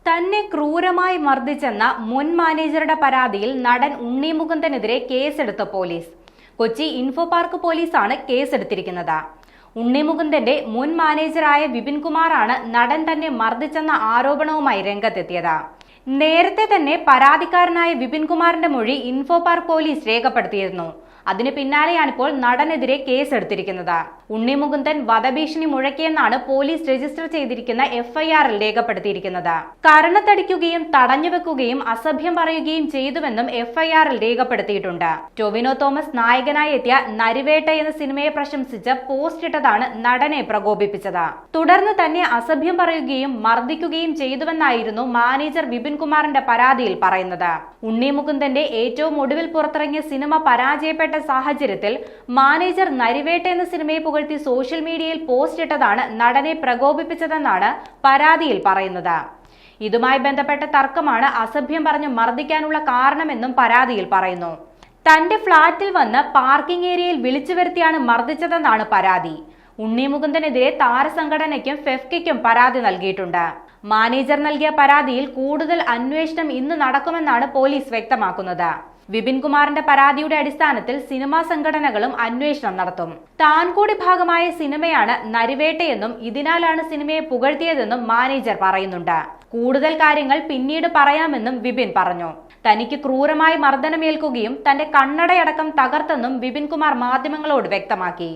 തന്നെ ക്രൂരമായി മർദ്ദിച്ചെന്ന മുൻ മാനേജറുടെ പരാതിയിൽ നടൻ ഉണ്ണി മുകുന്ദനെതിരെ കേസെടുത്ത പോലീസ്. കൊച്ചി ഇൻഫോ പാർക്ക് പോലീസാണ് കേസെടുത്തിരിക്കുന്നത്. ഉണ്ണി മുകുന്ദന്റെ മുൻ മാനേജറായ വിപിൻകുമാറാണ് നടൻ തന്നെ മർദ്ദിച്ചെന്ന ആരോപണവുമായി രംഗത്തെത്തിയത്. നേരത്തെ തന്നെ പരാതിക്കാരനായ വിപിൻകുമാറിന്റെ മൊഴി ഇൻഫോ പാർക്ക് പോലീസ് രേഖപ്പെടുത്തിയിരുന്നു. അതിന് പിന്നാലെയാണിപ്പോൾ നടനെതിരെ കേസെടുത്തിരിക്കുന്നത്. ഉണ്ണി മുകുന്ദൻ വധഭീഷണി മുഴക്കിയെന്നാണ് പോലീസ് രജിസ്റ്റർ ചെയ്തിരിക്കുന്ന എഫ്ഐആറിൽ രേഖപ്പെടുത്തിയിരിക്കുന്നത്. കരണത്തടിക്കുകയും തടഞ്ഞുവെക്കുകയും അസഭ്യം പറയുകയും ചെയ്തുവെന്നും എഫ്ഐആറിൽ രേഖപ്പെടുത്തിയിട്ടുണ്ട്. ടൊവിനോ തോമസ് നായകനായി എത്തിയ നരിവേട്ട എന്ന സിനിമയെ പ്രശംസിച്ച് പോസ്റ്റ് ഇട്ടതാണ് നടനെ പ്രകോപിപ്പിച്ചത്. തുടർന്ന് തന്നെ അസഭ്യം പറയുകയും മർദ്ദിക്കുകയും ചെയ്തുവെന്നായിരുന്നു മാനേജർ വിപിൻകുമാറിന്റെ പരാതിയിൽ പറയുന്നത്. ഉണ്ണി മുകുന്ദന്റെ ഏറ്റവും ഒടുവിൽ പുറത്തിറങ്ങിയ സിനിമ പരാജയപ്പെട്ട സാഹചര്യത്തിൽ മാനേജർ നരിവേട്ട എന്ന സിനിമയെ പുകഴ്ത്തി സോഷ്യൽ മീഡിയയിൽ പോസ്റ്റ് ഇട്ടതാണ് നടനെ പ്രകോപിപ്പിച്ചതെന്നാണ് പരാതിയിൽ പറയുന്നത്. ഇതുമായി ബന്ധപ്പെട്ട തർക്കമാണ് അസഭ്യം പറഞ്ഞ് മർദ്ദിക്കാനുള്ള കാരണമെന്നും പരാതിയിൽ പറയുന്നു. തന്റെ ഫ്ളാറ്റിൽ വന്ന് പാർക്കിംഗ് ഏരിയയിൽ വിളിച്ചു വരുത്തിയാണ് മർദ്ദിച്ചതെന്നാണ് പരാതി. ഉണ്ണി മുകുന്ദനെതിരെ താരസംഘടനയ്ക്കും ഫെഫ്കയ്ക്കും പരാതി നൽകിയിട്ടുണ്ട്. മാനേജർ നൽകിയ പരാതിയിൽ കൂടുതൽ അന്വേഷണം ഇന്ന് നടക്കുമെന്നാണ് പോലീസ് വ്യക്തമാക്കുന്നത്. വിപിൻകുമാറിന്റെ പരാതിയുടെ അടിസ്ഥാനത്തിൽ സിനിമാ സംഘടനകളും അന്വേഷണം നടത്തും. താൻ കൂടി ഭാഗമായ സിനിമയാണ് നരിവേട്ടയെന്നും ഇതിനാലാണ് സിനിമയെ പുകഴ്ത്തിയതെന്നും മാനേജർ പറയുന്നുണ്ട്. കൂടുതൽ കാര്യങ്ങൾ പിന്നീട് പറയാമെന്നും വിപിൻ പറഞ്ഞു. തനിക്ക് ക്രൂരമായി മർദ്ദനമേൽക്കുകയും തന്റെ കണ്ണടയടക്കം തകർത്തെന്നും വിപിൻകുമാർ മാധ്യമങ്ങളോട് വ്യക്തമാക്കി.